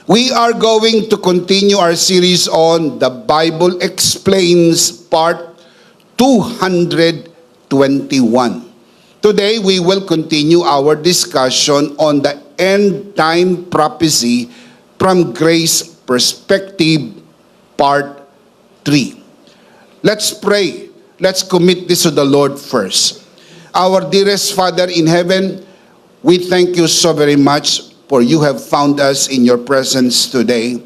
We are going to continue our series on The Bible Explains Part 221. Today, we will continue our discussion on the end time prophecy from Grace Perspective Part 3. Let's pray. Let's commit this to the Lord first. Our dearest Father in heaven, we thank you so very much for you have found us in your presence today.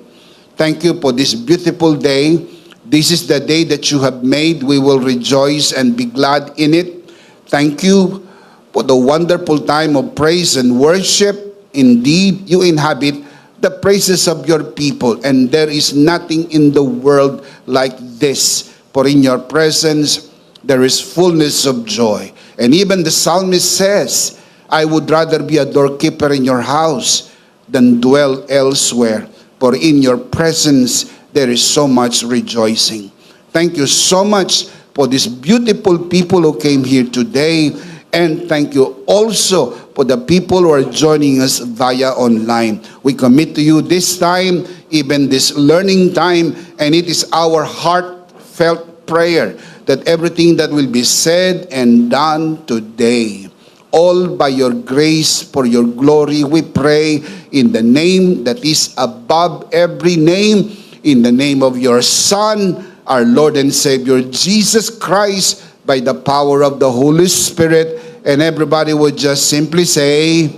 Thank you for this beautiful day. This is the day that you have made. We will rejoice and be glad in it. Thank you for the wonderful time of praise and worship. Indeed, you inhabit the praises of your people, and there is nothing in the world like this. For in your presence, there is fullness of joy. And even the psalmist says, I would rather be a doorkeeper in your house than dwell elsewhere. For in your presence, there is so much rejoicing. Thank you so much for these beautiful people who came here today. And thank you also for the people who are joining us via online. We commit to you this time, even this learning time, and it is our heartfelt prayer that everything that will be said and done today, all by your grace, for your glory, we pray in the name that is above every name, in the name of your Son, our Lord and Savior, Jesus Christ, by the power of the Holy Spirit. And everybody would just simply say,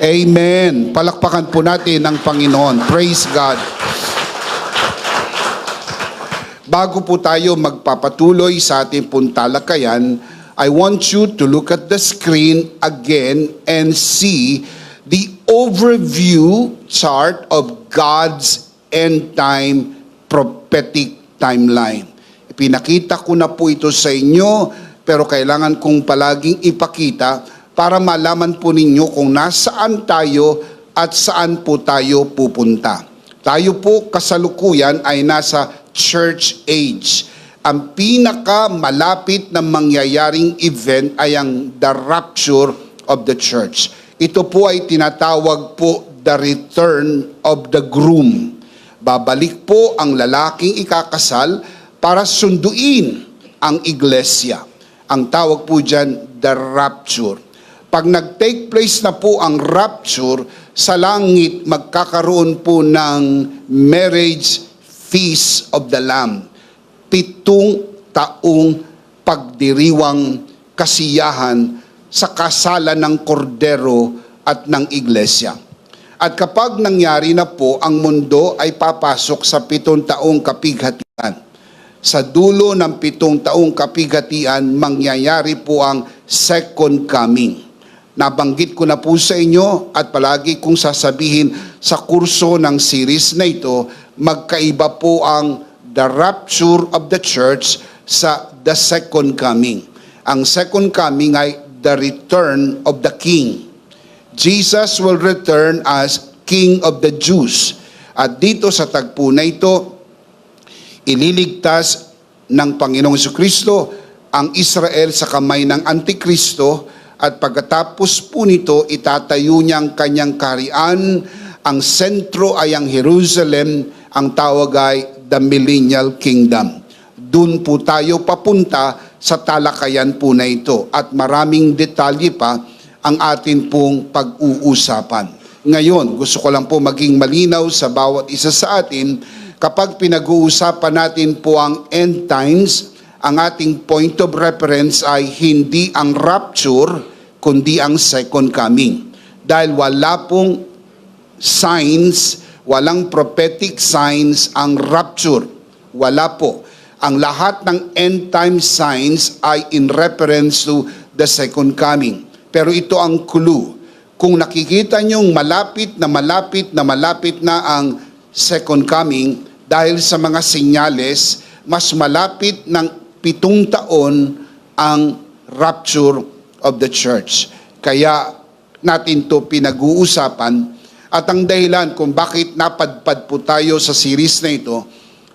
Amen. Palakpakan po natin ang Panginoon. Praise God. Bago po tayo magpapatuloy sa ating pong talakayan, I want you to look at the screen again and see the overview chart of God's end time prophetic timeline. Ipinakita ko na po ito sa inyo, pero kailangan kong palaging ipakita para malaman po ninyo kung nasaan tayo at saan po tayo pupunta. Tayo po kasalukuyan ay nasa church age. Ang pinakamalapit na mangyayaring event ay ang the rapture of the church. Ito po ay tinatawag po the return of the groom. Babalik po ang lalaking ikakasal para sunduin ang iglesia. Ang tawag po dyan, the rapture. Pag nag-take place na po ang rapture, sa langit magkakaroon po ng marriage feast of the Lamb. 7 taong pagdiriwang kasiyahan sa kasalan ng kordero at ng iglesia. At kapag nangyari na po, ang mundo ay papasok sa 7 taong kapighatian. Sa dulo ng 7 taong kapighatian, mangyayari po ang second coming. Nabanggit ko na po sa inyo at palagi kong sasabihin sa kurso ng series na ito, magkaiba po ang the rapture of the church sa the second coming. Ang second coming ay the return of the King. Jesus will return as King of the Jews. At dito sa tagpo na ito, ililigtas ng Panginoong Jesucristo ang Israel sa kamay ng Antikristo, at pagkatapos po nito, itatayo niya ang kanyang kaharian. Ang sentro ay ang Jerusalem, ang tawag ay the Millennial Kingdom. Doon po tayo papunta sa talakayan po na ito, at maraming detalye pa ang atin pong pag-uusapan. Ngayon, gusto ko lang po maging malinaw sa bawat isa sa atin, kapag pinag-uusapan natin po ang end times, ang ating point of reference ay hindi ang rapture, kundi ang second coming. Dahil wala pong signs, walang prophetic signs ang rapture. Wala po. Ang lahat ng end time signs ay in reference to the second coming. Pero ito ang clue. Kung nakikita nyong malapit na ang second coming, dahil sa mga senyales, mas malapit ng 7 taon ang rapture of the church. Kaya natin to pinag-uusapan, at ang dahilan kung bakit napadpad po tayo sa series na ito,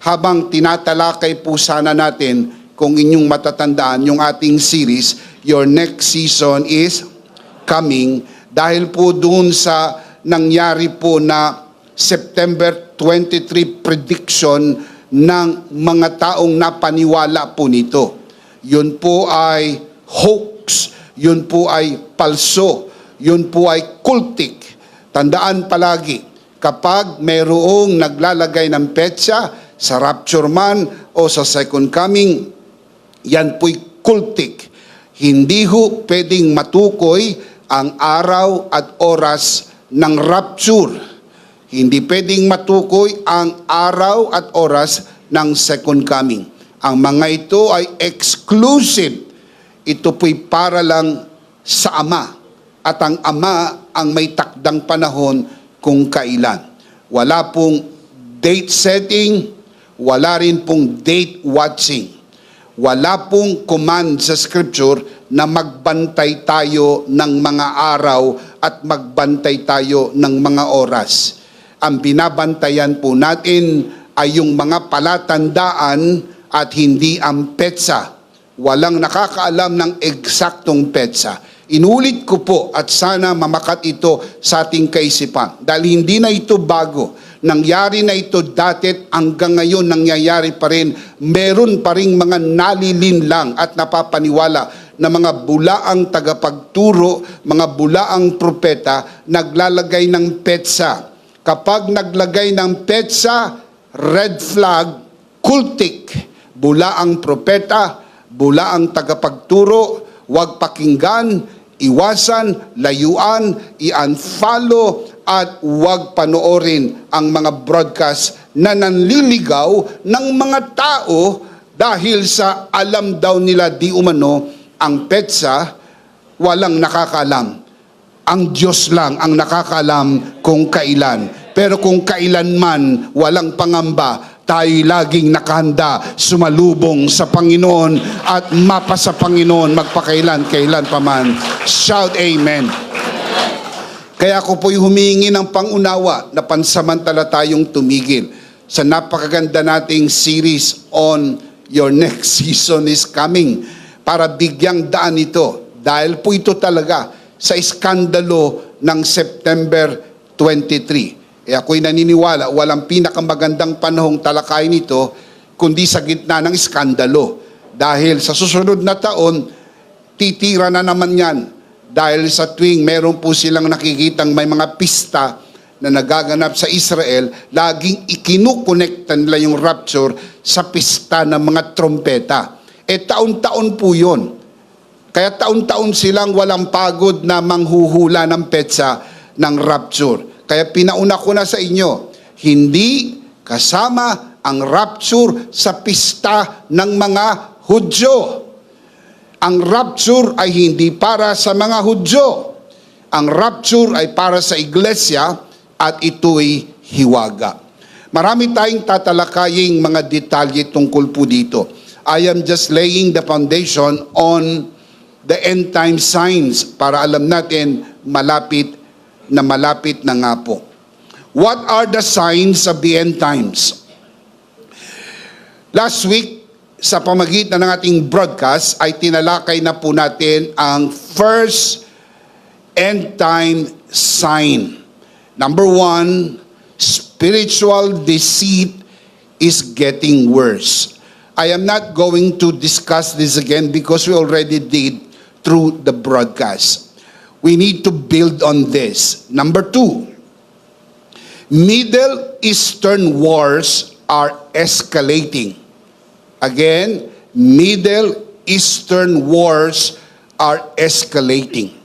habang tinatalakay po sana natin, kung inyong matatandaan yung ating series, Your Next Season is Coming, dahil po doon sa nangyari po na September 23 prediction ng mga taong napaniwala po nito. Yun po ay hoax, yun po ay palso, yun po ay cultic. Tandaan palagi, kapag mayroong naglalagay ng petsa sa rapture man o sa second coming, yan po'y cultic. Hindi ho pwedeng matukoy ang araw at oras ng rapture. Hindi pwedeng matukoy ang araw at oras ng second coming. Ang mga ito ay exclusive. Ito po'y para lang sa Ama. At ang Ama ang may takdang panahon kung kailan. Wala pong date setting, wala rin pong date watching. Wala pong command sa Scripture na magbantay tayo ng mga araw at magbantay tayo ng mga oras. Ang binabantayan po natin ay yung mga palatandaan at hindi ang petsa. Walang nakakaalam ng eksaktong petsa. Inulit ko po at sana mamakat ito sa ating kaisipan. Dahil hindi na ito bago. Nangyari na ito dati hanggang ngayon nangyayari pa rin. Meron pa rin mga nalilinlang at napapaniwala na mga bulaang tagapagturo, mga bulaang propeta, naglalagay ng petsa. Kapag naglagay ng petsa, red flag, cultic. Bulaang propeta, bulaang tagapagturo, huwag pakinggan, iwasan, layuan, i-unfollow, at huwag panoorin ang mga broadcast na nanliligaw ng mga tao dahil sa alam daw nila di umano ang petsa, walang nakakaalam. Ang Diyos lang ang nakakaalam kung kailan. Pero kung kailanman walang pangamba, tayo laging nakahanda sumalubong sa Panginoon at mapa sa Panginoon magpakailan-kailan pa man. Shout amen. Kaya ako po'y humingi ng pangunawa na pansamantala tayong tumigil sa napakaganda nating series on Your Next Season is Coming para bigyang daan ito. Dahil po ito talaga sa iskandalo ng September 23. Ako'y naniniwala, walang pinakamagandang panahong talakayin ito kundi sa gitna ng iskandalo. Dahil sa susunod na taon, titira na naman yan. Dahil sa tuwing meron po silang nakikitang may mga pista na nagaganap sa Israel, laging ikinukonekta nila yung rapture sa pista ng mga trompeta. Taon-taon po yun. Kaya taon-taon silang walang pagod na manghuhula ng petsa ng rapture. Kaya pinauna ko na sa inyo, hindi kasama ang rapture sa pista ng mga Hudyo. Ang rapture ay hindi para sa mga Hudyo. Ang rapture ay para sa iglesia at ito'y hiwaga. Marami tayong tatalakaying mga detalye tungkol po dito. I am just laying the foundation on the end time signs para alam natin malapit na nga po. What are the signs of the end times? Last week, sa pamagitan ng ating broadcast, ay tinalakay na po natin ang first end time sign. Number 1, spiritual deceit is getting worse. I am not going to discuss this again because we already did through the broadcast. We need to build on this. Number 2, Middle Eastern wars are escalating. Again, Middle Eastern wars are escalating.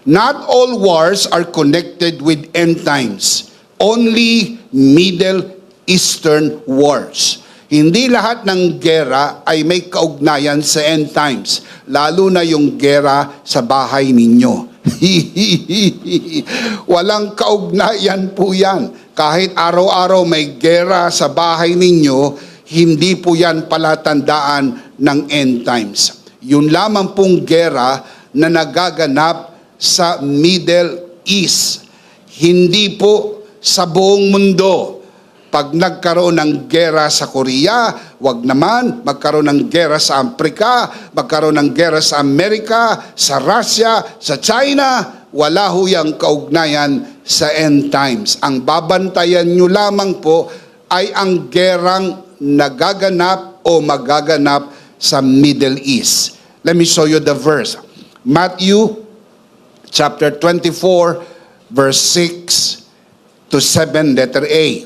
Not all wars are connected with end times. Only Middle Eastern wars. Hindi lahat ng gera ay may kaugnayan sa end times. Lalo na yung gera sa bahay ninyo. Walang kaugnayan po yan. Kahit araw-araw may gera sa bahay ninyo, hindi po yan palatandaan ng end times. Yun lamang pong gera na nagaganap sa Middle East. Hindi po sa buong mundo. Pag nagkaroon ng gera sa Korea, wag naman magkaroon ng gera sa Afrika, magkaroon ng gera sa Amerika, sa Russia, sa China, wala ho yang kaugnayan sa end times. Ang babantayan nyo lamang po ay ang gerang nagaganap o magaganap sa Middle East. Let me show you the verse. Matthew chapter 24, verse 6 to 7, letter A.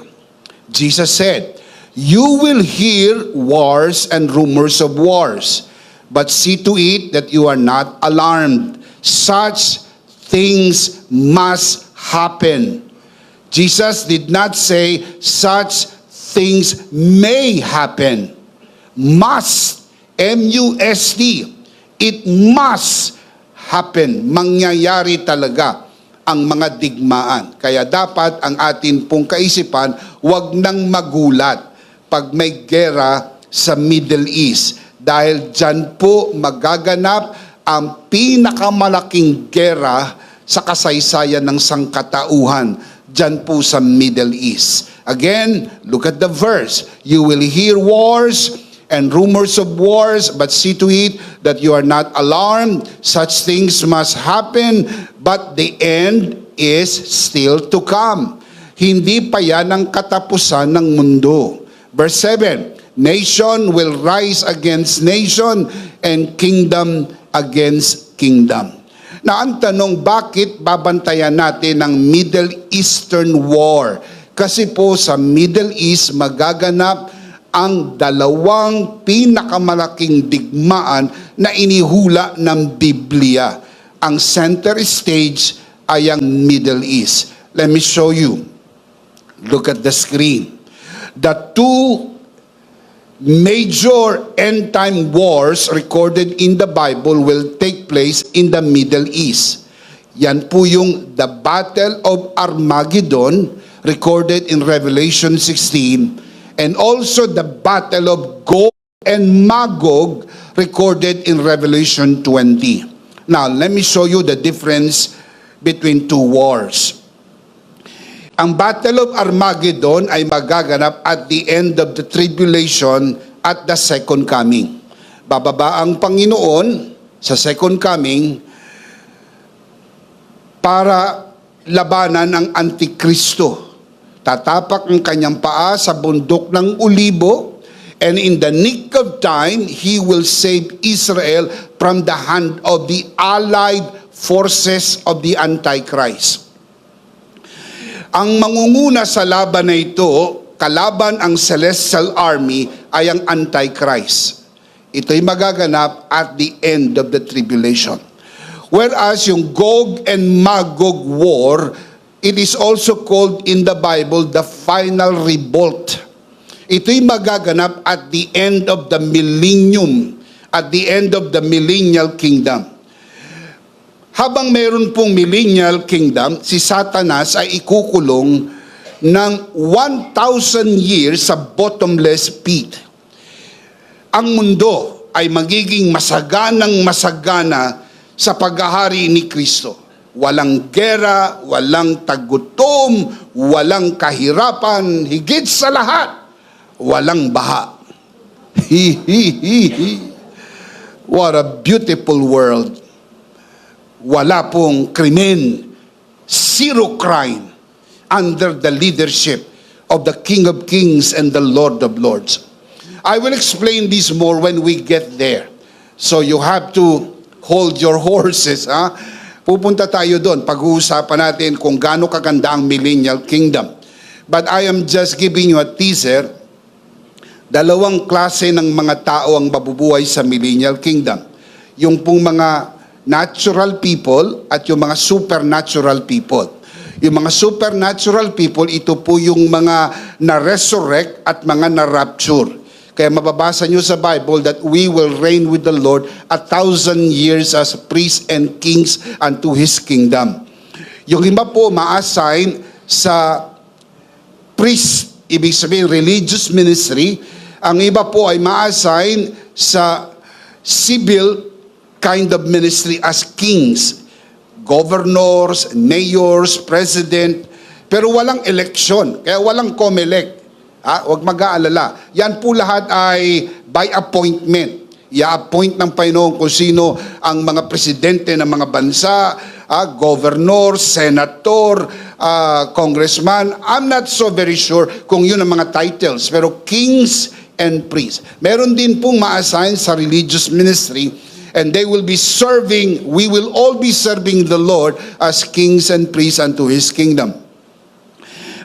Jesus said, "You will hear wars and rumors of wars, but see to it that you are not alarmed. Such things must happen." Jesus did not say such things may happen. Must, M-U-S-T. It must happen. Mangyayari talaga ang mga digmaan. Kaya dapat ang atin pong kaisipan, wag nang magulat pag may gera sa Middle East. Dahil dyan po magaganap ang pinakamalaking gera sa kasaysayan ng sangkatauhan. Dyan po sa Middle East. Again, look at the verse. You will hear wars and rumors of wars, but see to it that you are not alarmed. Such things must happen, but the end is still to come. Hindi pa yan ang katapusan ng mundo. Verse 7, nation will rise against nation and kingdom against kingdom. Na ang tanong, bakit babantayan natin ang Middle Eastern War? Kasi po sa Middle East magaganap ang dalawang pinakamalaking digmaan na inihula ng Biblia. Ang center stage ay ang Middle East. Let me show you. Look at the screen. The two major end-time wars recorded in the Bible will take place in the Middle East. Yan po yung the Battle of Armageddon recorded in Revelation 16, and also the Battle of Gog and Magog recorded in Revelation 20. Now, let me show you the difference between two wars. Ang Battle of Armageddon ay magaganap at the end of the tribulation at the second coming. Bababa ang Panginoon sa second coming para labanan ang Antikristo. Tatapak ang kanyang paa sa bundok ng Ulibo, and in the nick of time, he will save Israel from the hand of the allied forces of the Antichrist. Ang mangunguna sa laban na ito, kalaban ang celestial army, ay ang Antichrist. Ito'y magaganap at the end of the tribulation. Whereas yung Gog and Magog war, it is also called in the Bible the final revolt. Ito'y magaganap at the end of the millennium, at the end of the millennial kingdom. Habang mayroon pong millennial kingdom, si Satanas ay ikukulong ng 1,000 years sa bottomless pit. Ang mundo ay magiging masaganang masagana sa paghahari ni Kristo. Walang gera, walang tagutom, walang kahirapan, higit sa lahat, walang baha. What a beautiful world. Wala pong krimen, zero crime under the leadership of the King of Kings and the Lord of Lords. I will explain this more when we get there. So you have to hold your horses, ha? Pupunta tayo doon, pag-uusapan natin kung gaano kaganda ang millennial kingdom. But I am just giving you a teaser. Dalawang klase ng mga tao ang mabubuhay sa millennial kingdom. Yung pong mga natural people at yung mga supernatural people. Yung mga supernatural people, ito po yung mga na-resurrect at mga na-rapture. Kaya mababasa nyo sa Bible that we will reign with the Lord 1,000 years as priests and kings unto His kingdom. Yung iba po ma-assign sa priest, ibig sabihin religious ministry. Ang iba po ay ma-assign sa civil kind of ministry as kings, governors, mayors, president, pero walang eleksyon, kaya walang COMELEC. Huwag mag-aalala. Yan po lahat ay by appointment. I-appoint ng Panginoon kung sino ang mga presidente ng mga bansa, governor, senator, congressman. I'm not so very sure kung yun ang mga titles, pero kings and priests. Meron din pong ma-assign sa religious ministry, and they will be serving, we will all be serving the Lord as kings and priests unto His kingdom.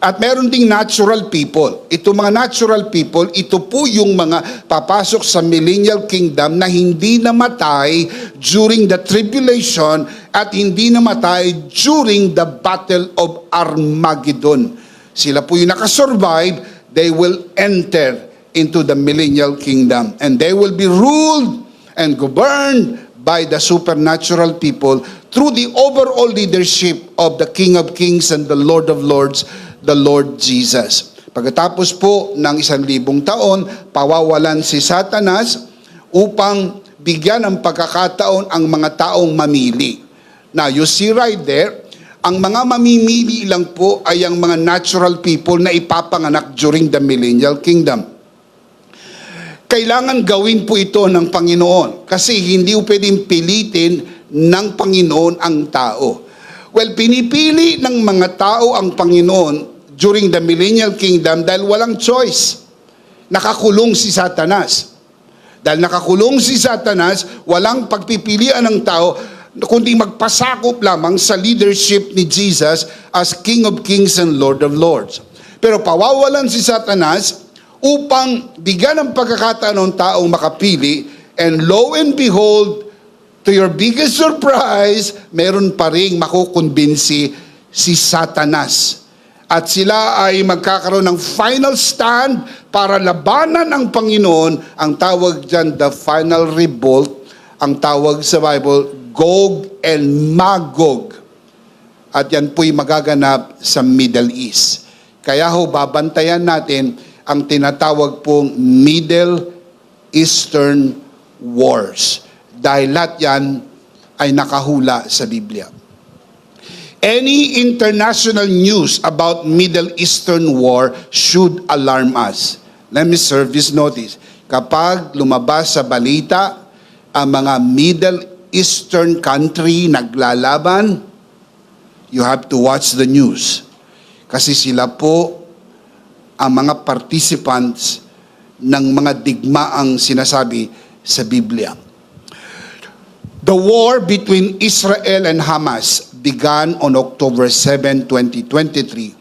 At meron ding natural people. Ito mga natural people, ito po yung mga papasok sa millennial kingdom na hindi namatay during the tribulation at hindi namatay during the battle of Armageddon. Sila po yung nakasurvive, they will enter into the millennial kingdom. And they will be ruled and governed by the supernatural people through the overall leadership of the King of Kings and the Lord of Lords, the Lord Jesus. Pagkatapos po ng 1,000 taon, pawawalan si Satanas upang bigyan ng pagkakataon ang mga taong mamili. Now, you see right there, ang mga mamimili lang po ay ang mga natural people na ipapanganak during the millennial kingdom. Kailangan gawin po ito ng Panginoon kasi hindi po pwedeng pilitin ng Panginoon ang tao. Well, pinipili ng mga tao ang Panginoon during the millennial kingdom dahil walang choice. Nakakulong si Satanas. Dahil nakakulong si Satanas, walang pagpipilian ng tao kundi magpasakop lamang sa leadership ni Jesus as King of Kings and Lord of Lords. Pero pawawalan si Satanas upang bigyan ng pagkakataon ng taong makapili, and lo and behold, to your biggest surprise, meron pa ring makukumbinsi si Satanas. At sila ay magkakaroon ng final stand para labanan ang Panginoon. Ang tawag dyan, the final revolt. Ang tawag sa Bible, Gog and Magog. At yan po'y magaganap sa Middle East. Kaya ho, babantayan natin ang tinatawag pong Middle Eastern Wars. Dahil lahat yan ay nakahula sa Biblia. Any international news about Middle Eastern war should alarm us. Let me serve this notice. Kapag lumabas sa balita ang mga Middle Eastern country naglalaban, you have to watch the news. Kasi sila po ang mga participants ng mga digmaang sinasabi sa Biblia. The war between Israel and Hamas began on October 7, 2023,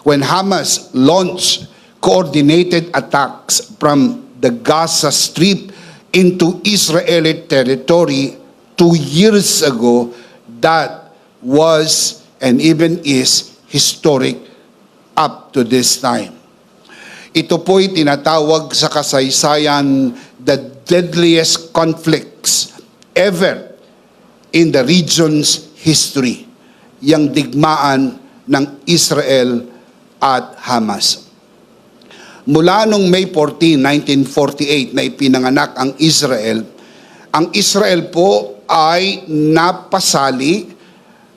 when Hamas launched coordinated attacks from the Gaza Strip into Israeli territory 2 years ago. That was and even is historic up to this time. Ito po'y tinatawag sa kasaysayan the deadliest conflicts ever in the region's history, yang digmaan ng Israel at Hamas. Mula noong May 14, 1948 na ipinanganak ang Israel po ay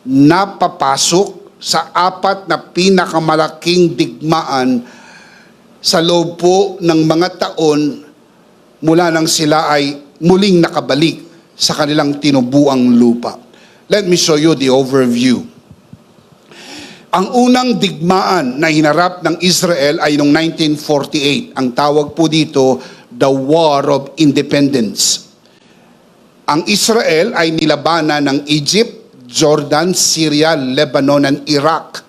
napapasok sa 4 na pinakamalaking digmaan sa loob po ng mga taon mula nang sila ay muling nakabalik sa kanilang tinubuang lupa. Let me show you the overview. Ang unang digmaan na hinarap ng Israel ay noong 1948. Ang tawag po dito, the War of Independence. Ang Israel ay nilabanan ng Egypt, Jordan, Syria, Lebanon, and Iraq.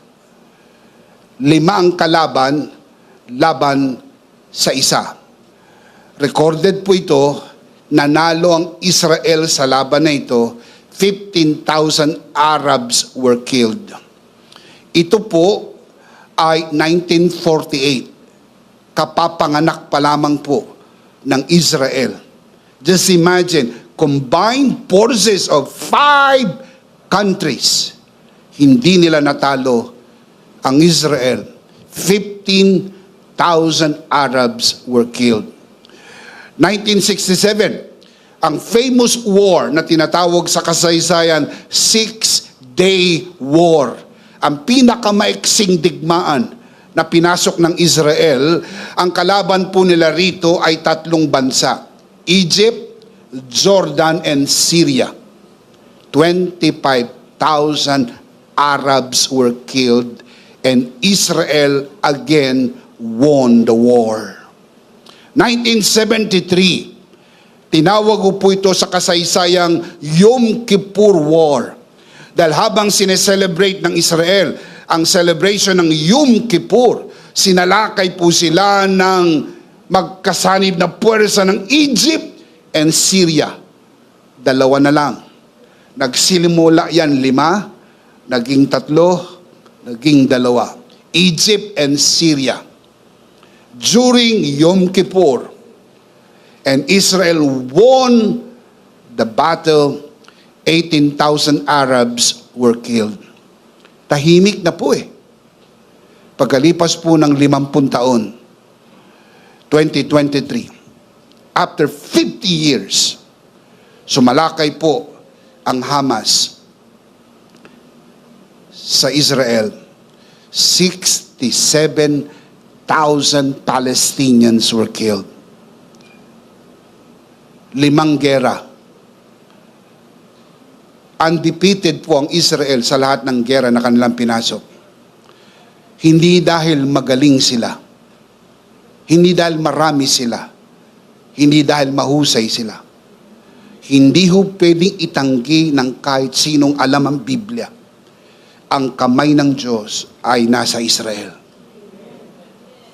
5 ang laban sa isa. Recorded po ito, nanalo ang Israel sa laban na ito, 15,000 Arabs were killed. Ito po ay 1948. Kapapanganak pa lamang po ng Israel. Just imagine, combined forces of 5 countries. Hindi nila natalo ang Israel. 15,000 Arabs were killed. 1967, ang famous war na tinatawag sa kasaysayan, 6-Day War. Ang pinakamaiksing digmaan na pinasok ng Israel, ang kalaban po nila rito ay 3 bansa, Egypt, Jordan, and Syria. 25 Arabs were killed, and Israel again won the war. 1973, tinawag ko po ito sa kasaysayang Yom Kippur War. Dahil habang sineselebrate ng Israel ang celebration ng Yom Kippur, sinalakay po sila ng magkasanib na puwersa ng Egypt and Syria. Dalawa na lang. Nagsilimula yan 5, naging 3, naging 2. Egypt and Syria. During Yom Kippur, and Israel won the battle, 18,000 Arabs were killed. Tahimik na po Pagkalipas po ng 50 taon, 2023, after 50 years, sumalakay po ang Hamas sa Israel. 67,000 Palestinians were killed. 5 gera. Undefeated po ang Israel sa lahat ng gera na kanilang pinasok. Hindi dahil magaling sila. Hindi dahil marami sila. Hindi dahil mahusay sila. Hindi ho pwedeng itanggi ng kahit sinong alam ang Biblia. Ang kamay ng Diyos ay nasa Israel.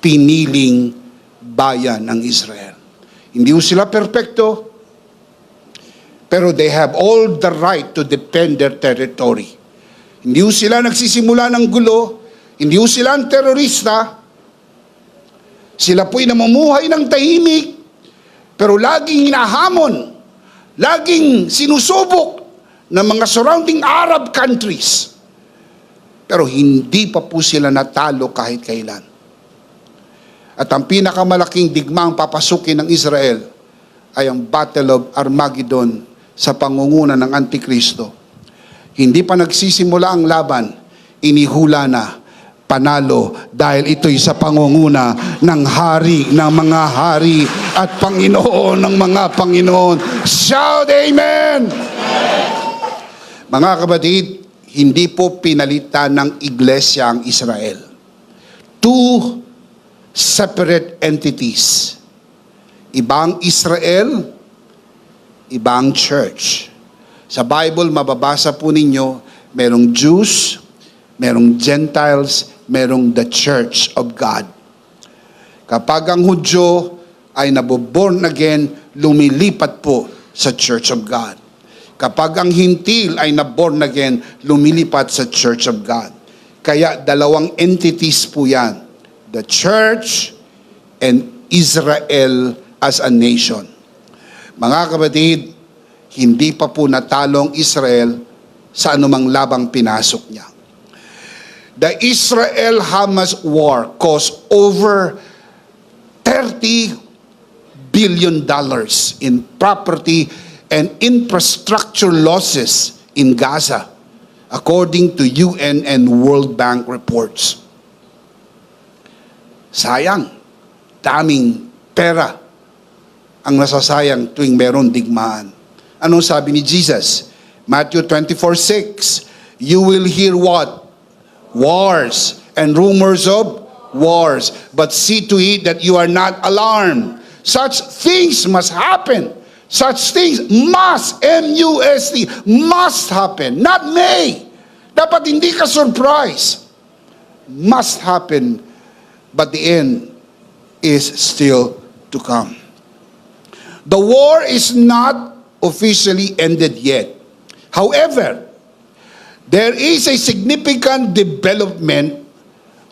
Piniling bayan ng Israel. Hindi ho sila perpekto, pero they have all the right to defend their territory. Hindi ho sila nagsisimula ng gulo, hindi ho sila ang terorista. Sila po'y namumuhay ng tahimik, pero laging hinahamon, laging sinusubok ng mga surrounding Arab countries. Pero hindi pa po sila natalo kahit kailan. At ang pinakamalaking digmang papasukin ng Israel ay ang Battle of Armageddon sa pangunguna ng Antikristo. Hindi pa nagsisimula ang laban, inihula na, panalo, dahil ito'y sa pangunguna ng hari ng mga hari at Panginoon ng mga Panginoon. Shout Amen! Mga kapatid, hindi po pinalitan ng iglesia ang Israel. Two separate entities. Ibang Israel, ibang church. Sa Bible, mababasa po ninyo, merong Jews, merong Gentiles, merong the Church of God. Kapag ang Hudyo ay naboborn again, lumilipat po sa Church of God. Kapag ang Hintil ay naborn again, lumilipat sa Church of God. Kaya dalawang entities po yan. The Church and Israel as a nation. Mga kapatid, hindi pa po natalong Israel sa anumang labang pinasok niya. The Israel-Hamas war cost over $30 billion in property and infrastructure losses in Gaza, according to UN and World Bank reports. Sayang, daming pera ang nasasayang tuwing meron digmaan. Anong sabi ni Jesus? Matthew 24:6, you will hear what? Wars and rumors of wars. But see to it that you are not alarmed. Such things must happen. Such things must, M-U-S-T, must happen. Not may. Dapat hindi ka surprise. Must happen. But the end is still to come. The war is not officially ended yet. However, there is a significant development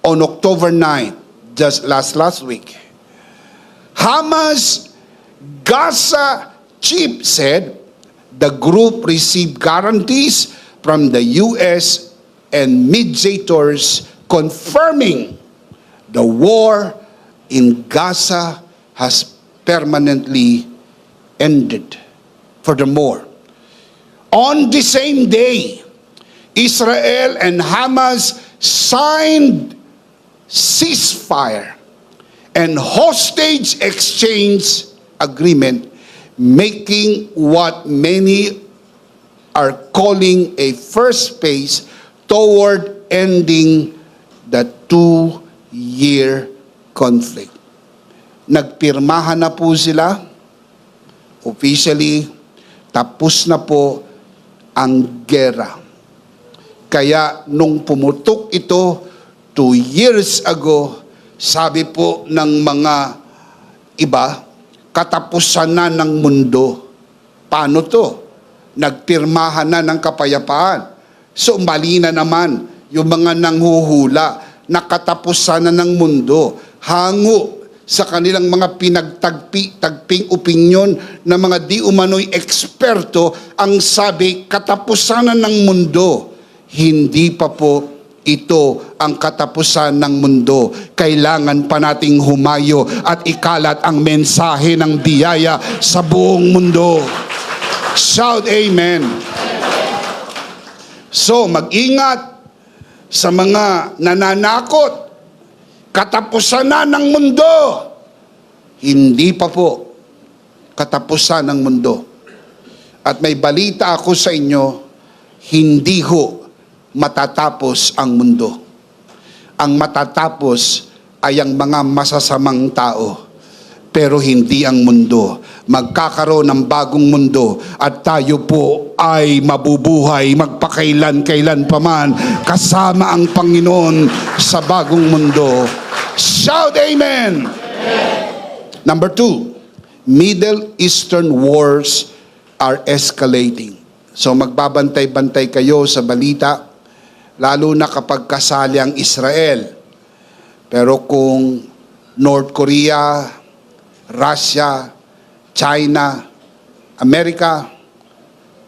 on October 9, just last week. Hamas Gaza chief said the group received guarantees from the U.S. and mediators confirming the war in Gaza has permanently ended. Furthermore, on the same day, Israel and Hamas signed ceasefire and hostage exchange agreement, making what many are calling a first phase toward ending the 2-year conflict. Nagpirmahan na po sila. Officially, tapos na po ang gera. Kaya nung pumutok ito 2 years ago, sabi po ng mga iba, katapusan na ng mundo. Paano to? Nagpirmahan na ng kapayapaan. So mali na naman yung mga nanghuhula na katapusan na ng mundo. Hango sa kanilang mga pinagtagping opinyon na mga di umano'y eksperto, ang sabi, katapusan na ng mundo. Hindi pa po ito ang katapusan ng mundo. Kailangan pa nating humayo at ikalat ang mensahe ng biyaya sa buong mundo. Shout amen. So, mag-ingat sa mga nananakot. Katapusan na ng mundo. Hindi pa po katapusan ng mundo. At may balita ako sa inyo, hindi ho matatapos ang mundo. Ang matatapos ay ang mga masasamang tao, pero hindi ang mundo. Magkakaroon ng bagong mundo at tayo po ay mabubuhay magpakailan-kailan paman kasama ang Panginoon sa bagong mundo. Shout amen! Number 2, Middle Eastern wars are escalating. So magbabantay-bantay kayo sa balita, lalo na kapag kasali ang Israel. Pero kung North Korea, Russia, China, Amerika,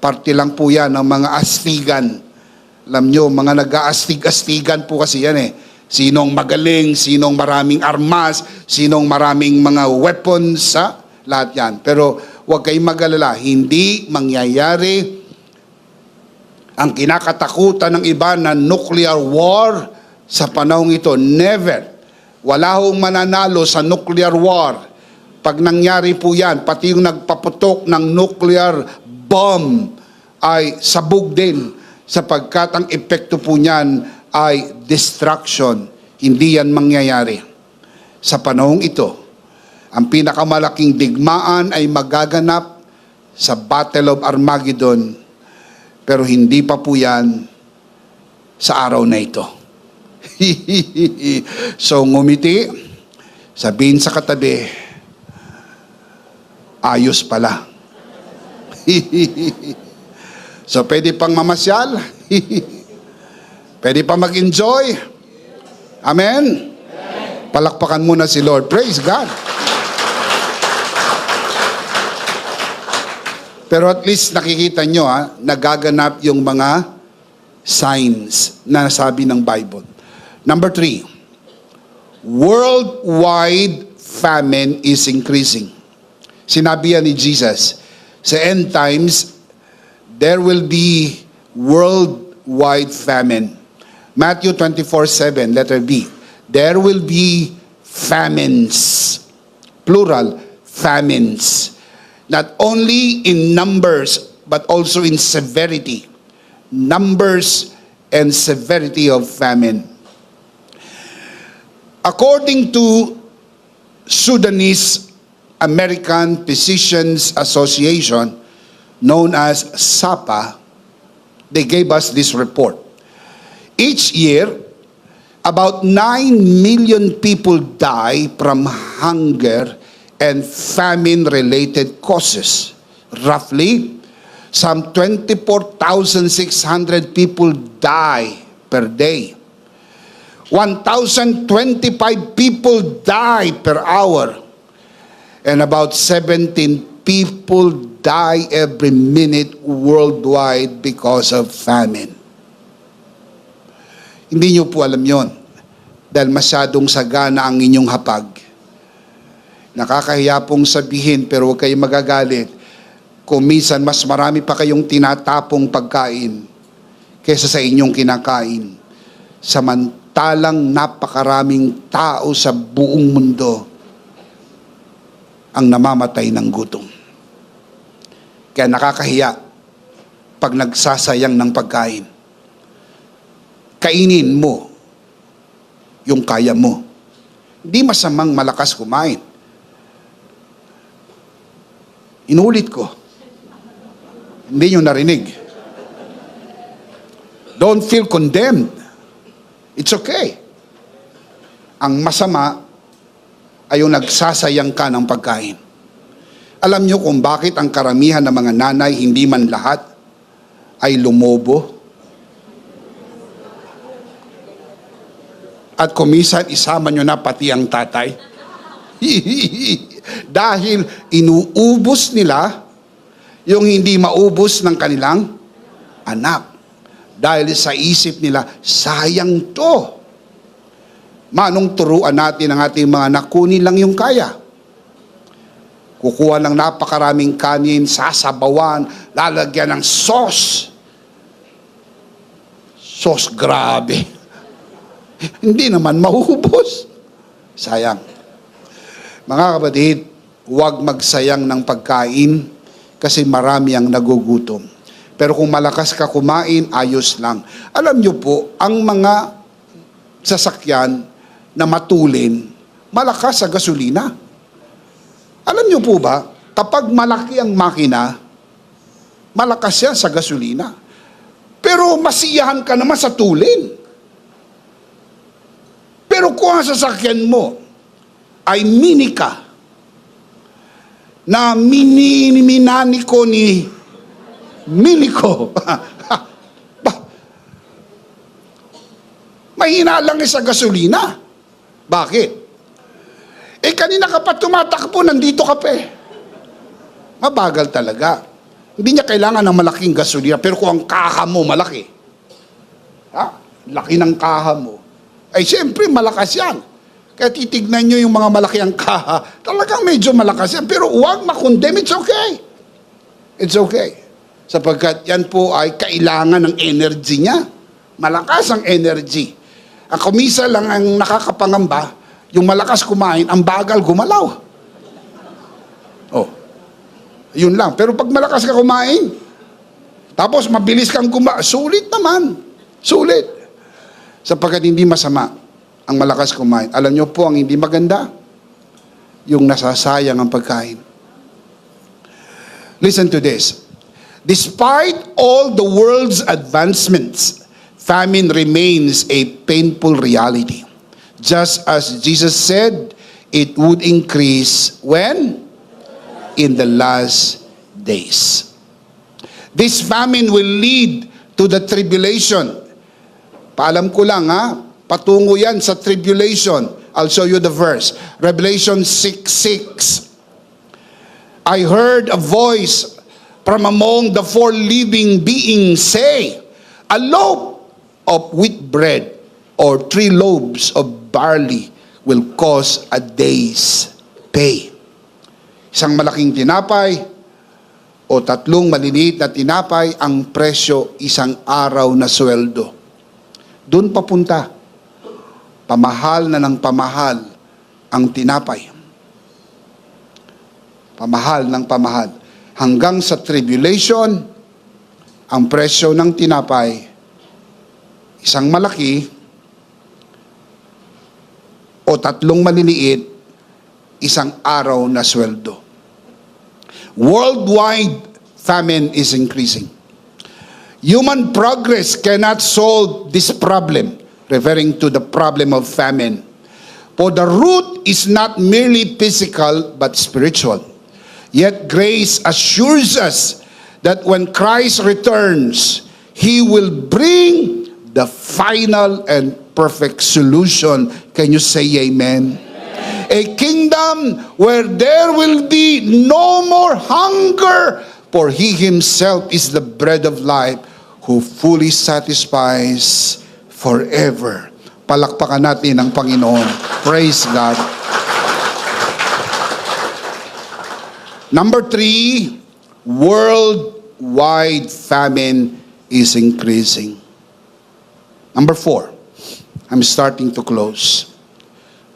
parte lang po yan ng mga astigan. Alam nyo, mga nag-aastig-astigan po kasi yan eh. Sinong magaling, sinong maraming armas, sinong maraming mga weapons, lahat yan. Pero huwag kayong mag-alala, hindi mangyayari ang kinakatakutan ng iba na nuclear war sa panahong ito. Never. Wala hong mananalo sa nuclear war. Pag nangyari po yan, pati yung nagpaputok ng nuclear bomb ay sabog din sapagkat ang epekto po niyan ay destruction. Hindi yan mangyayari. Sa panahong ito, ang pinakamalaking digmaan ay magaganap sa Battle of Armageddon, pero hindi pa po yan sa araw na ito. So ngumiti, sabihin sa katabi, ayos pala. So pwede pang mamasyal, pwede pa mag-enjoy. Amen? Palakpakan muna si Lord. Praise God. Pero at least nakikita nyo, nagaganap yung mga signs na sabi ng Bible. Number 3, worldwide famine is increasing. Sinabi yan ni Jesus, sa end times, there will be worldwide famine. Matthew 24:7, letter B. There will be famines. Plural, famines. Not only in numbers, but also in severity. Numbers and severity of famine. According to Sudanese American Physicians Association, known as SAPA, they gave us this report. Each year, about 9 million people die from hunger and famine-related causes. Roughly, some 24,600 people die per day. 1,025 people die per hour. And about 17 people die every minute worldwide because of famine. Hindi nyo po alam yon dahil masyadong sagana ang inyong hapag. Nakakahiya pong sabihin pero huwag kayong magagalit kung minsan mas marami pa kayong tinatapong pagkain kaysa sa inyong kinakain. Samantalang napakaraming tao sa buong mundo ang namamatay ng gutom. Kaya nakakahiya kapag nagsasayang ng pagkain. Kainin mo yung kaya mo. Hindi masamang malakas kumain. Inulit ko. Hindi nyo narinig. Don't feel condemned. It's okay. Ang masama ay yung nagsasayang ka ng pagkain. Alam nyo kung bakit ang karamihan ng mga nanay, hindi man lahat, ay lumobo? At kumisan, isama nyo na pati ang tatay. Dahil inuubos nila yung hindi maubos ng kanilang anak. Dahil sa isip nila, sayang to. Manong turuan natin ang ating mga anak, kunin lang yung kaya. Kukuha ng napakaraming kanin, sasabawan, lalagyan ng sauce. Sauce, grabe. Hindi naman mahuhubos. Sayang. Mga kapatid, huwag magsayang ng pagkain kasi marami ang nagugutom. Pero kung malakas ka kumain, ayos lang. Alam nyo po, ang mga sasakyan na matulin, malakas sa gasolina. Alam nyo po ba, kapag malaki ang makina, malakas yan sa gasolina. Pero masiyahan ka naman sa tulin. Pero kung ang sasakyan mo ay mini ka, na minani ko ni mini ko, mahina lang sa gasolina. Bakit? Kanina ka pa tumatakbo, nandito ka pa eh. Mabagal talaga. Hindi niya kailangan ng malaking gasolina, pero kung ang kaha mo malaki, laki ng kaha mo, ay siyempre malakas yan. Kaya titignan nyo yung mga malaki ang kaha, talagang medyo malakas yan, pero huwag makondem, it's okay. It's okay. Sapagkat yan po ay kailangan ng energy niya. Malakas ang energy. Ang kumisa lang ang nakakapangamba, yung malakas kumain, ang bagal gumalaw. Oh. Yun lang. Pero pag malakas ka kumain, tapos mabilis kang sulit naman. Sulit. Sapagkat hindi masama ang malakas kumain. Alam nyo po, ang hindi maganda, yung nasasayang ang pagkain. Listen to this. Despite all the world's advancements, famine remains a painful reality. Just as Jesus said, it would increase when? In the last days. This famine will lead to the tribulation. Paalam ko lang patungo yan sa tribulation. I'll show you the verse. Revelation 6:6. I heard a voice from among the four living beings say, a loaf of wheat bread or 3 loaves of barley will cost a day's pay. Isang malaking tinapay o 3 maliliit na tinapay, ang presyo isang araw na sweldo. Doon papunta. Pamahal na ng pamahal ang tinapay. Pamahal ng pamahal. Hanggang sa tribulation, ang presyo ng tinapay, isang malaki, o 3 maliliit, isang araw na sweldo. Worldwide famine is increasing. Human progress cannot solve this problem, referring to the problem of famine. For the root is not merely physical but spiritual. Yet grace assures us that when Christ returns, He will bring the final and perfect solution. Can you say amen? A kingdom where there will be no more hunger, for He Himself is the bread of life who fully satisfies forever. Palakpakan natin ang Panginoon. Praise God. Number 3, worldwide famine is increasing. Number 4, I'm starting to close.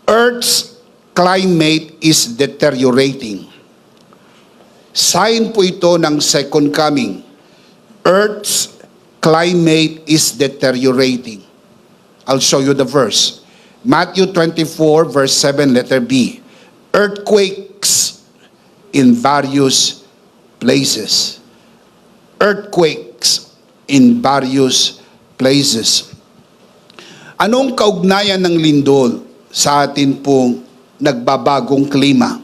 Earth's climate is deteriorating. Sign po ito ng second coming. Earth's climate is deteriorating. I'll show you the verse. Matthew 24, verse 7, letter B. Earthquakes in various places. Earthquakes in various places. Anong kaugnayan ng lindol sa atin pong nagbabagong klima?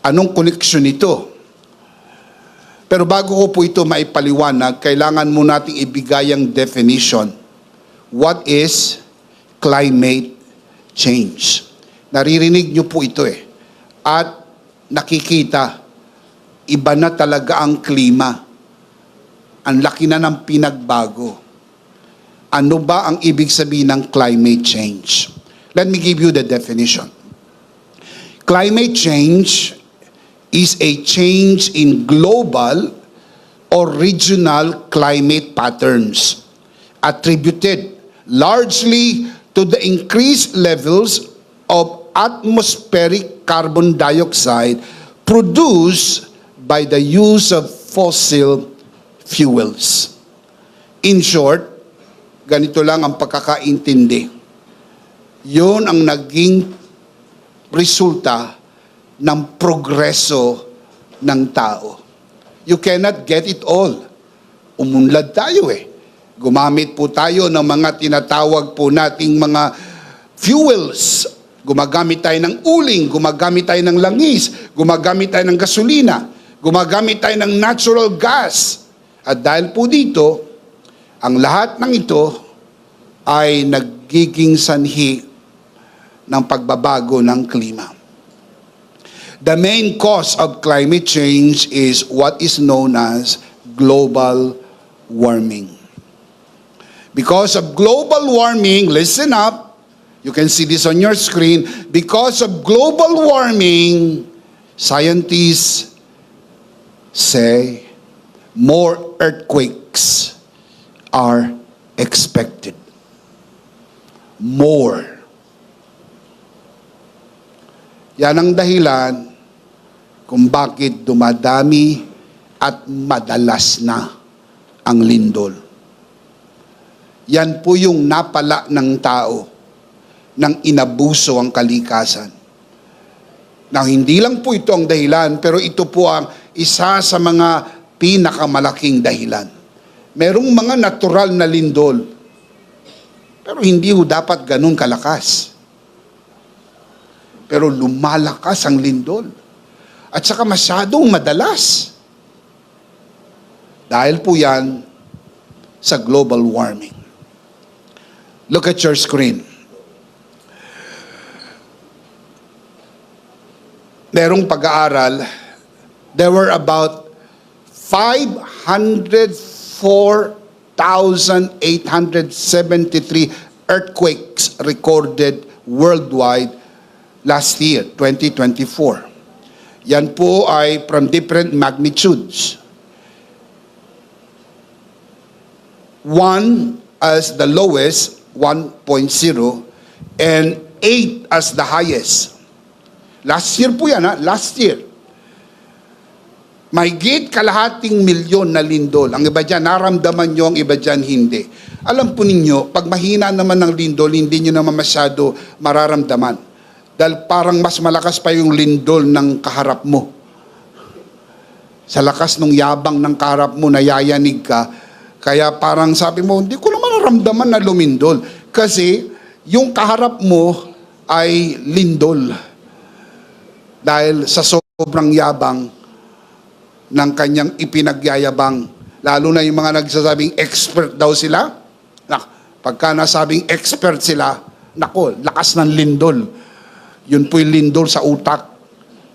Anong koneksyon nito? Pero bago ko po ito maipaliwanag, kailangan mo nating ibigay ang definition. What is climate change? Naririnig nyo po ito At nakikita, iba na talaga ang klima. Ang laki na ng pinagbago. Ano ba ang ibig sabihin ng climate change? Let me give you the definition. Climate change is a change in global or regional climate patterns attributed largely to the increased levels of atmospheric carbon dioxide produced by the use of fossil fuels. In short, ganito lang ang pagkakaintindi. Yun ang naging resulta ng progreso ng tao. You cannot get it all. Umunlad tayo Gumamit po tayo ng mga tinatawag po nating mga fuels. Gumagamit tayo ng uling, gumagamit tayo ng langis, gumagamit tayo ng gasolina, gumagamit tayo ng natural gas. At dahil po dito, ang lahat ng ito ay nagiging sanhi ng pagbabago ng klima. The main cause of climate change is what is known as global warming. Because of global warming, listen up, you can see this on your screen, because of global warming, scientists say more earthquakes are expected. More. Yan ang dahilan kung bakit dumadami at madalas na ang lindol. Yan po yung napala ng tao nang inabuso ang kalikasan. Na hindi lang po ito ang dahilan, pero ito po ang isa sa mga pinakamalaking dahilan. Merong mga natural na lindol, pero hindi ho dapat ganun kalakas. Pero lumalakas ang lindol. At saka masyadong madalas. Dahil po yan sa global warming. Look at your screen. Merong pag-aaral, there were about 504,873 earthquakes recorded worldwide last year, 2024. Yan po ay from different magnitudes. 1 as the lowest, 1.0, and 8 as the highest. Last year po yan, last year. Mahigit kalahating milyon na lindol. Ang iba dyan, naramdaman nyo, ang iba dyan, hindi. Alam po ninyo, pag mahina naman ng lindol, hindi nyo naman masyado mararamdaman. Dahil parang mas malakas pa yung lindol ng kaharap mo. Sa lakas ng yabang ng kaharap mo, nayayanig ka. Kaya parang sabi mo, hindi ko naman naramdaman na lumindol. Kasi yung kaharap mo ay lindol. Dahil sa sobrang yabang ng kanyang ipinagyayabang. Lalo na yung mga nagsasabing expert daw sila. Pagka nasabing expert sila, nako, lakas ng lindol. Yun po'y lindol sa utak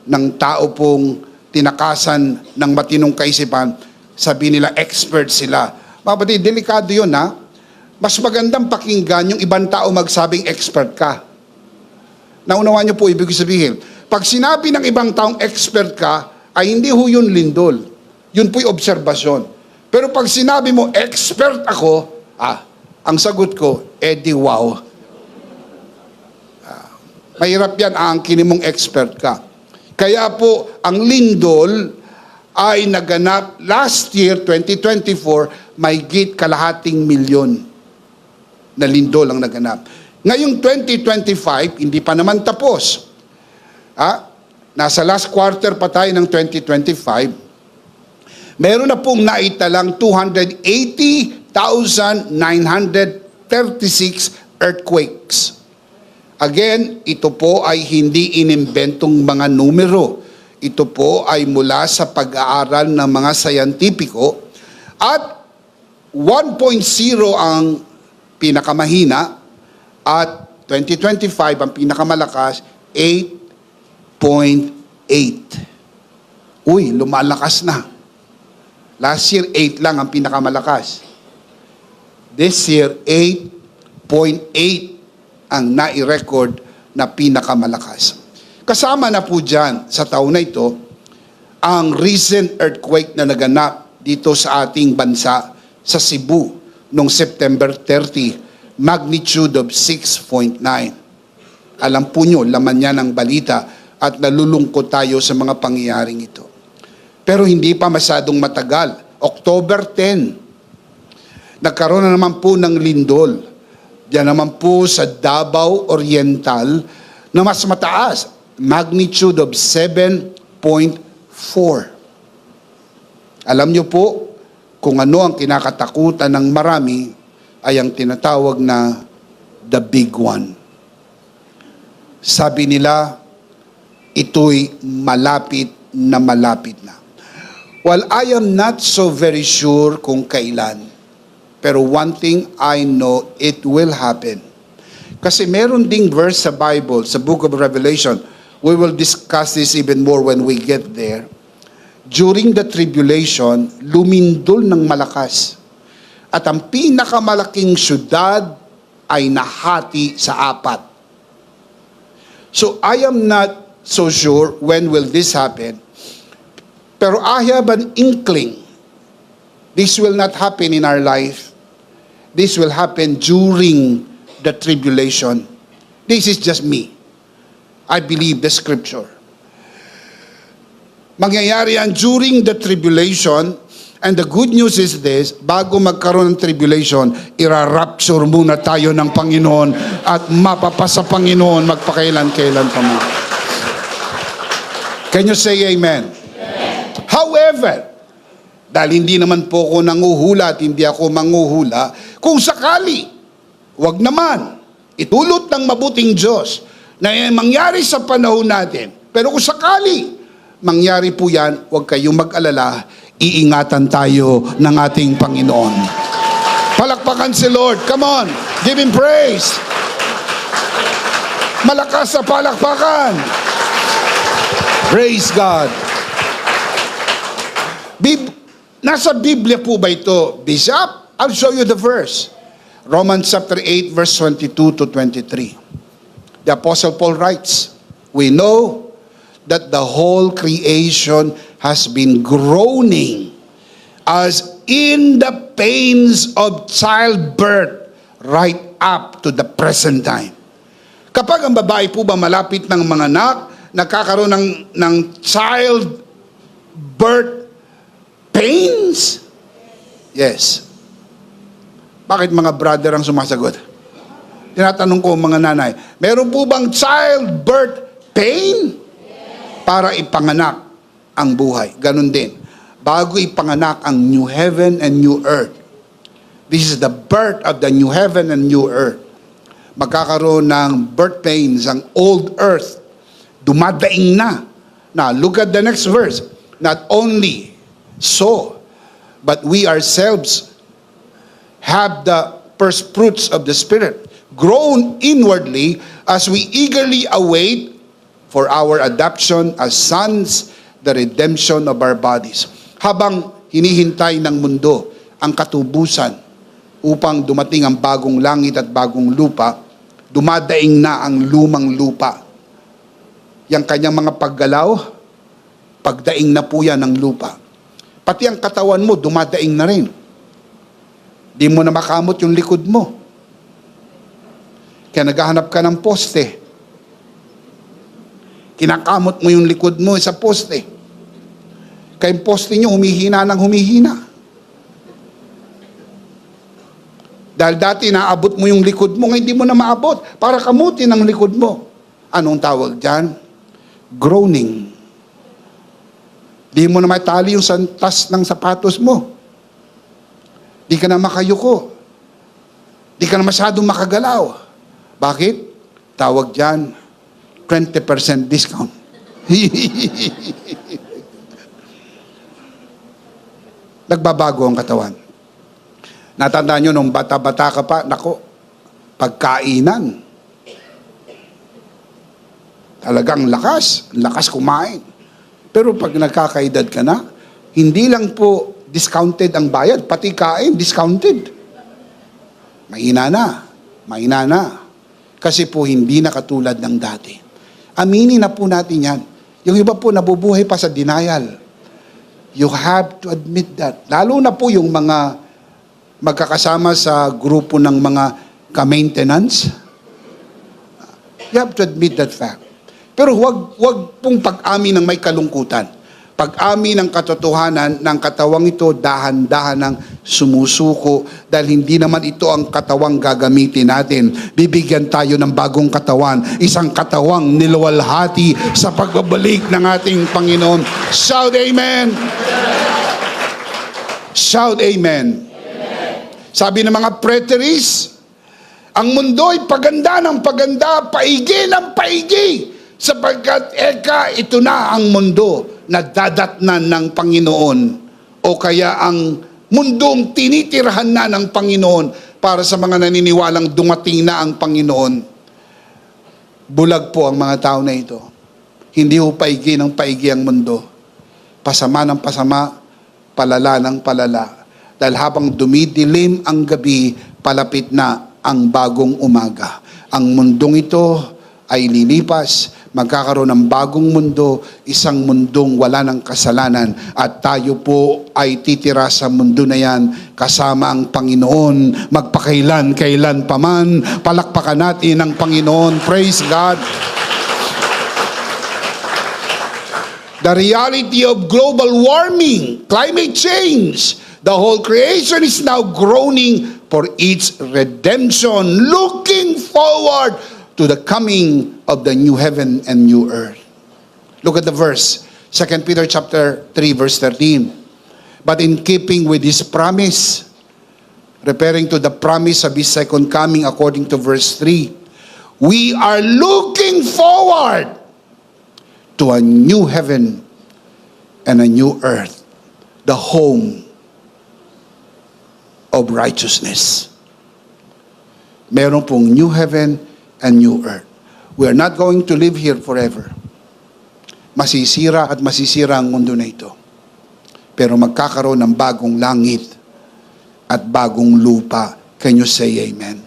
ng tao pong tinakasan ng matinong kaisipan. Sabi nila, expert sila. Mabati, delikado yun Mas magandang pakinggan yung ibang tao magsabing expert ka. Naunawaan niyo po ibig sabihin. Pag sinabi ng ibang taong expert ka, ay hindi ho yun lindol. Yun po'y obserbasyon. Pero pag sinabi mo, expert ako, ang sagot ko, di wow. Mahirap yan, aangkinin mong expert ka. Kaya po, ang lindol ay naganap last year, 2024, may git kalahating milyon na lindol ang naganap. Ngayong 2025, hindi pa naman tapos. Nasa last quarter pa tayo ng 2025, meron na pong naitalang 280,936 earthquakes. Again, ito po ay hindi inimbentong mga numero. Ito po ay mula sa pag-aaral ng mga sayantipiko at 1.0 ang pinakamahina at 2025 ang pinakamalakas 8.8. Uy, lumalakas na. Last year 8 lang ang pinakamalakas. This year 8.8 ang nai-record na pinakamalakas. Kasama na po dyan sa taon na ito ang recent earthquake na naganap dito sa ating bansa sa Cebu noong September 30, magnitude of 6.9. Alam po nyo, laman niya ng balita at nalulungkot tayo sa mga pangyayaring ito. Pero hindi pa masyadong matagal. October 10, nagkaroon na naman po ng lindol. Diyan naman po sa Davao Oriental na mas mataas, magnitude of 7.4. Alam niyo po kung ano ang kinakatakutan ng marami ay ang tinatawag na the big one. Sabi nila, ito'y malapit na malapit na. Well, I am not so very sure kung kailan. Pero one thing I know, it will happen. Kasi meron ding verse sa Bible, sa Book of Revelation. We will discuss this even more when we get there. During the tribulation, lumindol ng malakas. At ang pinakamalaking syudad ay nahati sa 4. So I am not so sure when will this happen. Pero I have an inkling. This will not happen in our life. This will happen during the tribulation. This is just me. I believe the scripture. Mangyayari yan during the tribulation. And the good news is this, bago magkaroon ng tribulation, ira-rapture muna tayo ng Panginoon at mapapasa Panginoon magpakailan-kailan pa mo. Can you say amen? Amen. However, dahil hindi naman po ako nanguhula at hindi ako manguhula, kung sakali, wag naman, itulot ng mabuting Diyos na mangyari sa panahon natin. Pero kung sakali, mangyari po yan, wag kayong mag-alala, iingatan tayo ng ating Panginoon. Palakpakan si Lord. Come on, give Him praise. Malakas sa palakpakan. Praise God. Nasa Biblia po ba ito, Bishop? I'll show you the verse. Romans chapter 8, verse 22 to 23. The Apostle Paul writes, we know that the whole creation has been groaning as in the pains of childbirth right up to the present time. Kapag ang babae po ba malapit ng mga anak, nagkakaroon ng childbirth pains? Yes. Bakit mga brother ang sumasagot? Tinatanong ko mga nanay, meron po bang childbirth pain? Para ipanganak ang buhay. Ganun din. Bago ipanganak ang new heaven and new earth. This is the birth of the new heaven and new earth. Magkakaroon ng birth pains ang old earth. Dumadaing na. Now, look at the next verse. Not only so, but we ourselves have the first fruits of the Spirit, grown inwardly as we eagerly await for our adoption as sons, the redemption of our bodies. Habang hinihintay ng mundo ang katubusan upang dumating ang bagong langit at bagong lupa, dumadaing na ang lumang lupa. Yang kanyang mga paggalaw, pagdaing na po yan ng lupa. Pati ang katawan mo, dumadaing na rin. Di mo na makamot yung likod mo. Kaya naghahanap ka ng poste. Kinakamot mo yung likod mo sa poste. Kaya yung poste nyo, humihina ng humihina. Dahil dati naabot mo yung likod mo, ngayon hindi mo na maabot. Para kamutin ang likod mo. Anong tawag dyan? Groaning. Di mo na matali yung santas ng sapatos mo. Di ka na makayuko. Di ka na masyadong makagalaw. Bakit? Tawag dyan, 20% discount. Nagbabago ang katawan. Natandaan nyo, nung bata-bata ka pa, nako, pagkainan. Talagang lakas kumain. Pero pag nagkakaedad ka na, hindi lang po discounted ang bayad, pati kain, discounted. Mahina na. Kasi po hindi na katulad ng dati. Aminin na po natin yan. Yung iba po nabubuhay pa sa denial. You have to admit that. Lalo na po yung mga magkakasama sa grupo ng mga ka-maintenance. You have to admit that fact. Pero huwag pong pag-amin ng may kalungkutan. Pag-amin ng katotohanan ng katawang ito, dahan-dahan ng sumusuko dahil hindi naman ito ang katawang gagamitin natin. Bibigyan tayo ng bagong katawan, isang katawang niluwalhati sa pagbabalik ng ating Panginoon. Shout Amen! Shout Amen! Sabi ng mga preteries, ang mundo'y paganda ng paganda, paigi ng paigi, sapagkat ito na ang mundo na dadatnan ng Panginoon, o kaya ang mundong tinitirhan na ng Panginoon para sa mga naniniwalang dumating na ang Panginoon. Bulag po ang mga tao na ito. Hindi ho paigi ng paigi ang mundo. Pasama ng pasama, palala ng palala. Dahil habang dumidilim ang gabi, palapit na ang bagong umaga. Ang mundong ito ay lilipas, magkakaroon ng bagong mundo, isang mundong wala ng kasalanan, at tayo po ay titira sa mundo na yan kasama ang Panginoon magpakailan-kailan paman. Palakpakan natin ang Panginoon. Praise God. The reality of global warming, climate change, the whole creation is now groaning for its redemption, looking forward to the coming of the new heaven and new earth. Look at the verse, 2 Peter chapter 3, verse 13. But in keeping with his promise, referring to the promise of his second coming according to verse 3, we are looking forward to a new heaven and a new earth, the home of righteousness. Meron pong new heaven and new earth. We are not going to live here forever. Masisira at masisira ang mundo na ito. Pero magkakaroon ng bagong langit at bagong lupa. Can you say amen?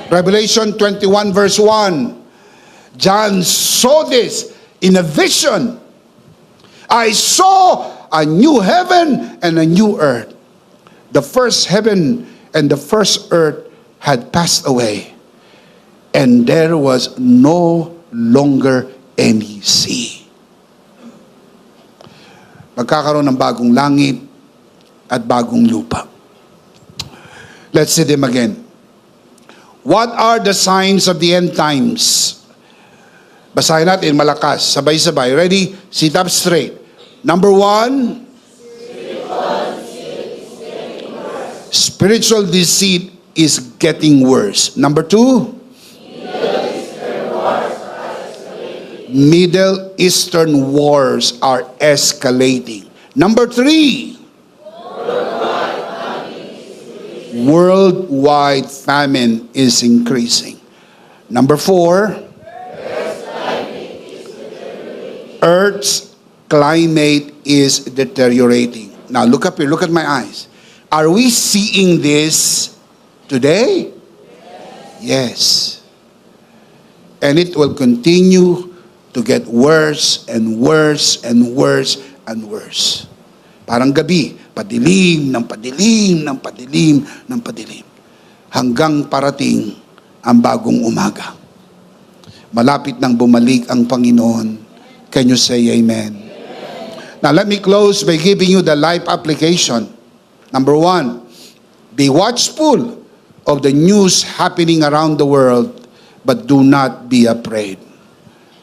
Revelation 21 verse 1. John saw this in a vision. I saw a new heaven and a new earth. The first heaven and the first earth had passed away, and there was no longer any sea. Magkakaroon ng bagong langit at bagong lupa. Let's see them again. What are the signs of the end times? Basahin natin malakas, sabay-sabay. Ready? Sit up straight. Number 1, spiritual deceit is getting worse. Number 2, Middle Eastern wars are escalating. Number 3, worldwide famine is increasing. Number 4, Earth's climate is deteriorating. Now look up here, look at my eyes. Are we seeing this today? Yes. And it will continue to get worse and worse and worse and worse. Parang gabi, padilim ng padilim ng padilim ng padilim. Hanggang parating ang bagong umaga. Malapit nang bumalik ang Panginoon. Can you say amen? Now, let me close by giving you the life application. Number 1, be watchful of the news happening around the world, but do not be afraid.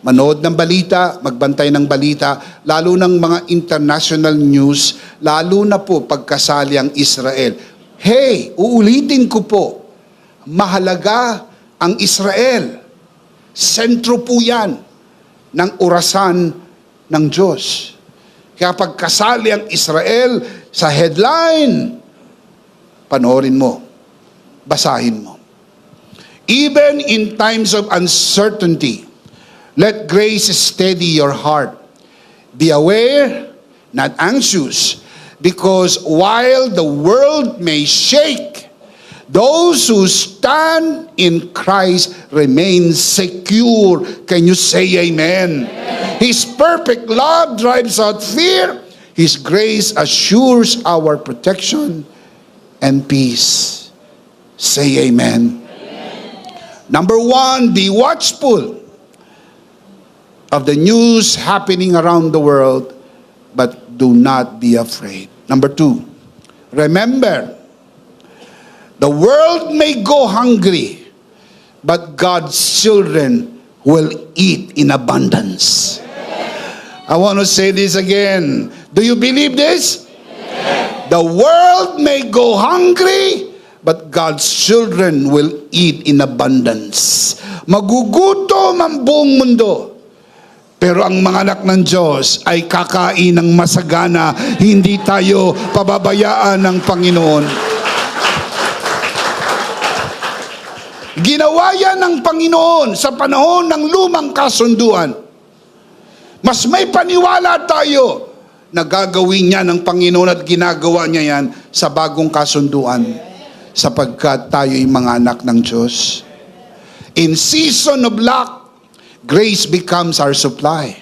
Manood ng balita, magbantay ng balita, lalo ng mga international news, lalo na po pagkasali ang Israel. Hey, uulitin ko po, mahalaga ang Israel. Sentro po yan ng orasan ng Diyos. Kaya pagkasali ang Israel sa headline, panoorin mo, basahin mo. Even in times of uncertainty, let grace steady your heart. Be aware, not anxious, because while the world may shake, those who stand in Christ remain secure. Can you say amen? His perfect love drives out fear. His grace assures our protection and peace. Say amen. Number 1, be watchful of the news happening around the world, but do not be afraid. Number 2, remember, the world may go hungry, but God's children will eat in abundance. I want to say this again. Do you believe this? The world may go hungry, but God's children will eat in abundance. Magugutom ang buong mundo, pero ang mga anak ng Diyos ay kakain ng masagana. Hindi tayo pababayaan ng Panginoon. Ginawa yan ng Panginoon sa panahon ng lumang kasunduan. Mas may paniwala tayo na gagawin niya ng Panginoon at ginagawa niya yan sa bagong kasunduan, sapagkat tayo ay mga anak ng Diyos. In season of lack, grace becomes our supply.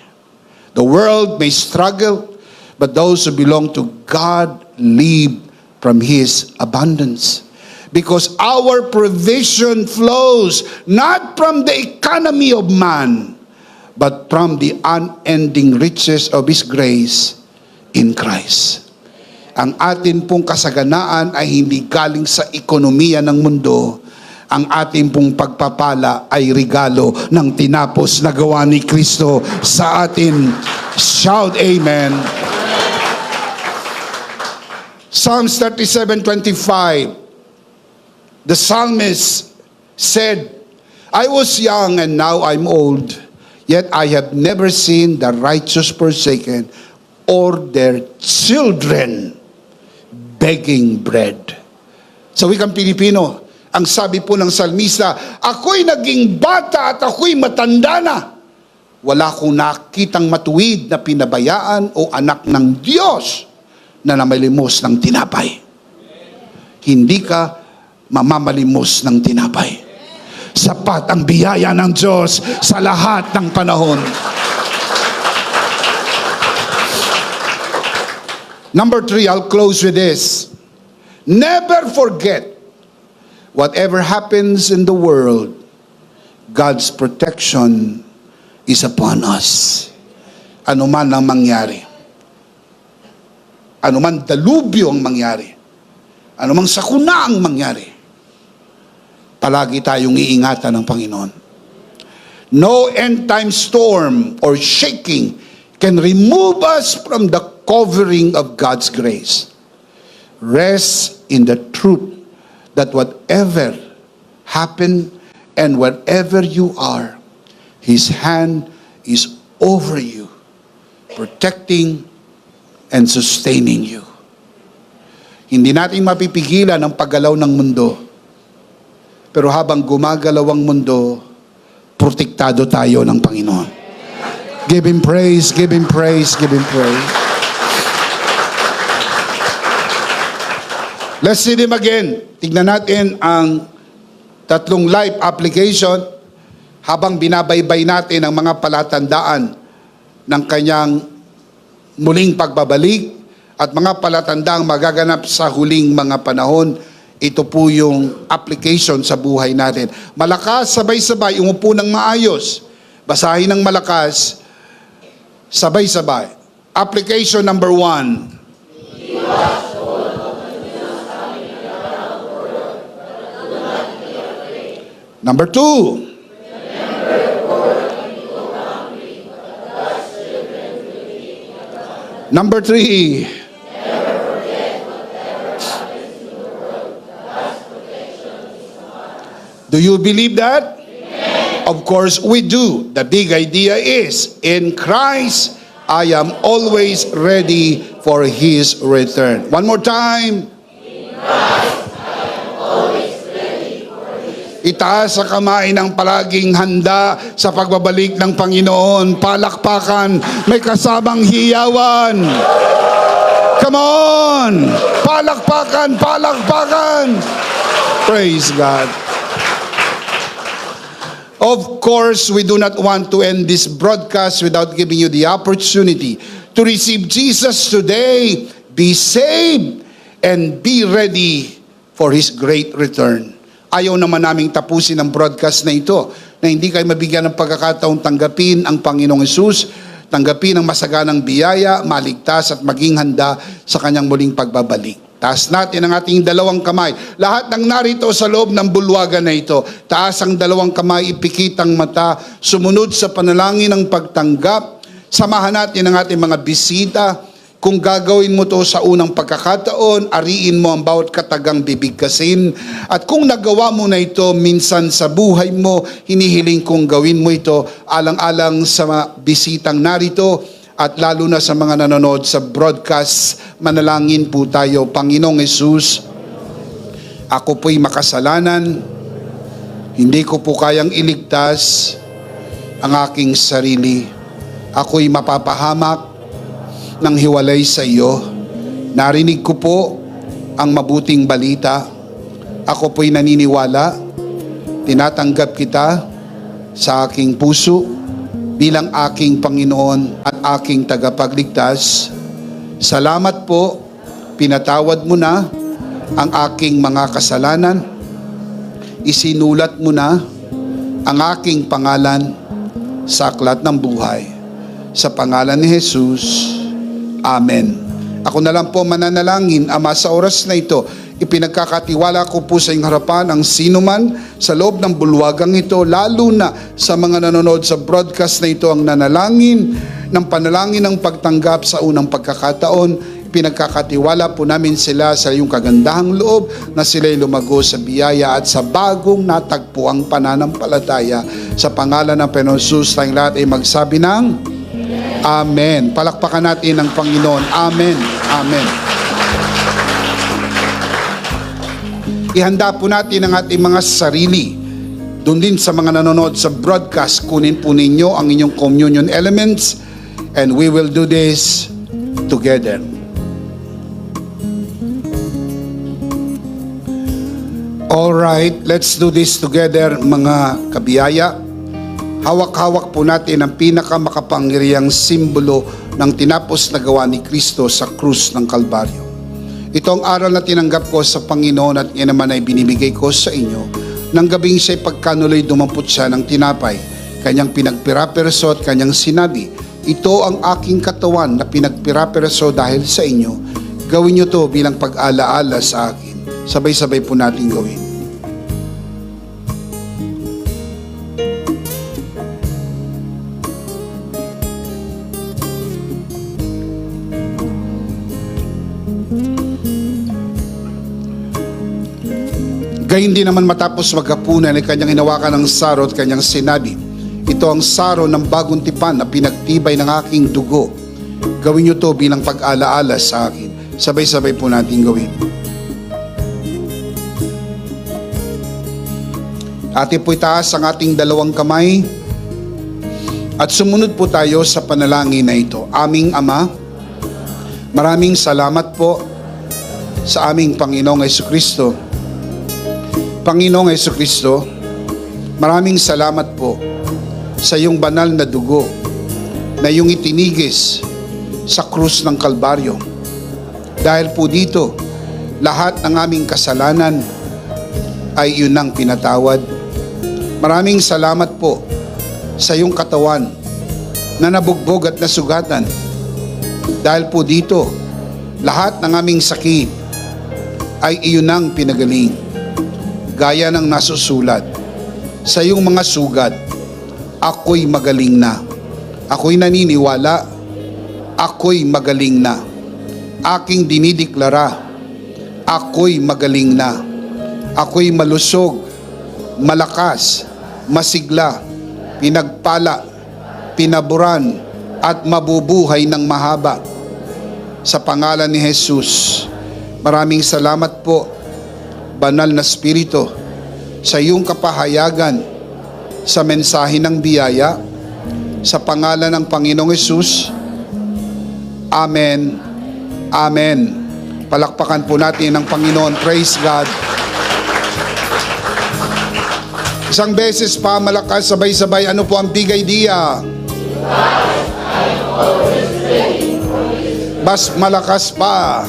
The world may struggle, but those who belong to God live from His abundance. Because our provision flows not from the economy of man, but from the unending riches of His grace in Christ. Ang atin pong kasaganaan ay hindi galing sa ekonomiya ng mundo. Ang ating pong pagpapala ay regalo ng tinapos na gawa ni Kristo sa atin. Shout amen. Psalms 37:25. The psalmist said, I was young and now I'm old, yet I have never seen the righteous forsaken or their children begging bread. Sa wikang Pilipino, ang sabi po ng salmista, ako'y naging bata at ako'y matanda na. Wala akong nakitang matuwid na pinabayaan o anak ng Diyos na namalimos ng tinapay. Hindi ka mamamalimos ng tinapay. Sapat ang biyaya ng Diyos sa lahat ng panahon. Number 3, I'll close with this. Never forget, whatever happens in the world, God's protection is upon us. Ano man ang mangyari. Ano man dalubyo ang mangyari. Ano mang sakuna ang mangyari. Palagi tayong iingatan ng Panginoon. No end-time storm or shaking can remove us from the covering of God's grace. Rest in the truth that whatever happened and wherever you are, His hand is over you, protecting and sustaining you. Hindi natin mapipigilan ang paggalaw ng mundo. Pero habang gumagalaw ang mundo, protektado tayo ng Panginoon. Give Him praise, give Him praise, give Him praise. Let's see them again. Tignan natin ang tatlong life application habang binabaybay natin ang mga palatandaan ng kanyang muling pagbabalik at mga palatandaang magaganap sa huling mga panahon. Ito po yung application sa buhay natin. Malakas, sabay-sabay, umupo ng maayos. Basahin ng malakas, sabay-sabay. Application number 1. Number 2. Number 3. Do you believe that? Of course we do. The big idea is, in Christ, I am always ready for His return. One more time. Itaas sa kamay ng palaging handa sa pagbabalik ng Panginoon. Palakpakan, may kasamang hiyawan. Come on! Palakpakan, palakpakan! Praise God. Of course, we do not want to end this broadcast without giving you the opportunity to receive Jesus today, be saved, and be ready for His great return. Ayaw naman naming tapusin ang broadcast na ito na hindi kayo mabigyan ng pagkakataong tanggapin ang Panginoong Hesus, tanggapin ang masaganang biyaya, maligtas at maging handa sa Kanyang muling pagbabalik. Taas natin ang ating dalawang kamay. Lahat ng narito sa loob ng bulwagan na ito, taas ang dalawang kamay, ipikit ang mata, sumunod sa panalangin ng pagtanggap. Samahan natin ang ating mga bisita. Kung gagawin mo to sa unang pagkakataon, ariin mo ang bawat katagang bibigkasin. At kung nagawa mo na ito minsan sa buhay mo, hinihiling kong gawin mo ito alang-alang sa mga bisitang narito at lalo na sa mga nanonood sa broadcast. Manalangin po tayo. Panginoong Hesus, ako po'y makasalanan. Hindi ko po kayang iligtas ang aking sarili. Ako'y mapapahamak nang hiwalay sa iyo. Narinig ko po ang mabuting balita. Ako po'y naniniwala, tinatanggap kita sa aking puso bilang aking Panginoon at aking tagapagligtas. Salamat po, pinatawad mo na ang aking mga kasalanan. Isinulat mo na ang aking pangalan sa aklat ng buhay. Sa pangalan ni Jesus, Amen. Ako na lang po mananalangin, Ama, sa oras na ito, ipinagkakatiwala ko po sa iyong harapan ang sinuman sa loob ng bulwagang ito, lalo na sa mga nanonood sa broadcast na ito, ang nanalangin ng panalangin ng pagtanggap sa unang pagkakataon. Pinagkakatiwala po namin sila sa iyong kagandahang loob na sila'y lumago sa biyaya at sa bagong natagpuang pananampalataya. Sa pangalan ng Panginoon Jesus, tayong lahat ay magsabi ng Amen. Palakpakan natin ang Panginoon. Amen. Amen. Ihanda po natin ang ating mga sarili. Doon din sa mga nanonood sa broadcast, kunin po ninyo ang inyong communion elements and we will do this together. All right, let's do this together, mga kabiyaya. Hawak-hawak po natin ang pinakamakapangyarihang simbolo ng tinapos na gawa ni Kristo sa krus ng Kalbaryo. Ito ang aral na tinanggap ko sa Panginoon at yan naman ay binibigay ko sa inyo. Nang gabing siya'y pagkanuloy dumampot siya ng tinapay, kanyang pinagpiraperso at kanyang sinabi, ito ang aking katawan na pinagpiraperso dahil sa inyo. Gawin niyo to bilang pag-alaala sa akin. Sabay-sabay po natin gawin. Gayun din naman matapos maghapunan ay kanyang hinawakan ng saro at kanyang sinabi, ito ang saro ng bagong tipan na pinagtibay ng aking dugo. Gawin niyo to bilang pag-alaala sa akin. Sabay-sabay po natin gawin. Ate po itaas ang ating dalawang kamay at sumunod po tayo sa panalangin na ito. Aming Ama, maraming salamat po sa aming Panginoong Jesucristo. Panginoong Jesucristo, maraming salamat po sa iyong banal na dugo na iyong itinigis sa krus ng Kalbaryo. Dahil po dito, lahat ng aming kasalanan ay iyong nang pinatawad. Maraming salamat po sa iyong katawan na nabugbog at nasugatan Dahil po dito, lahat ng aming sakit ay iyon ang pinagaling. Gaya ng nasusulat, sa iyong mga sugat, ako'y magaling na. Ako'y naniniwala, ako'y magaling na. Aking dinideklara, ako'y magaling na. Ako'y malusog, malakas, masigla, pinagpala, pinaburan, at mabubuhay ng mahaba. Sa pangalan ni Jesus, maraming salamat po, Banal na Espiritu, sa iyong kapahayagan sa mensahe ng biyaya. Sa pangalan ng Panginoong Jesus, Amen. Amen. Palakpakan po natin ang Panginoon. Praise God. Isang beses pa, malakas, sabay-sabay. Ano po ang big idea? Mas malakas pa.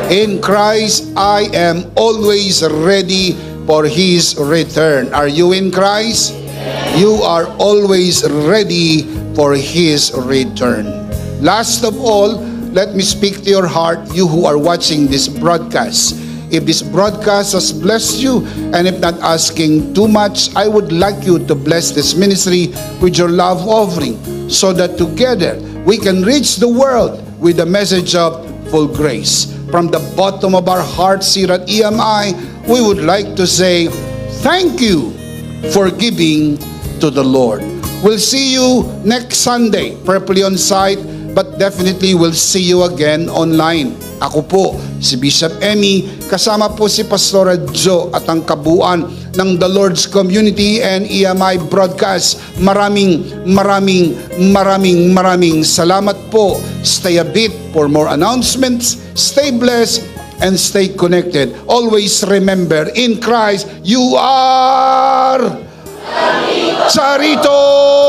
In Christ, I am always ready for His return. Are you in Christ? You are always ready for His return. Last of all, let me speak to your heart, you who are watching this broadcast. If this broadcast has blessed you, and if not asking too much, I would like you to bless this ministry with your love offering, so that together we can reach the world with the message of full grace. From the bottom of our hearts here at EMI, we would like to say thank you for giving to the Lord. We'll see you next Sunday, prayerfully on site, but definitely we'll see you again online. Ako po, si Bishop Emmy, kasama po si Pastora Jo at ang kabuuan ng The Lord's Community and EMI Broadcast. Maraming salamat po. Stay a bit for more announcements. Stay blessed and stay connected. Always remember, in Christ, you are Charito!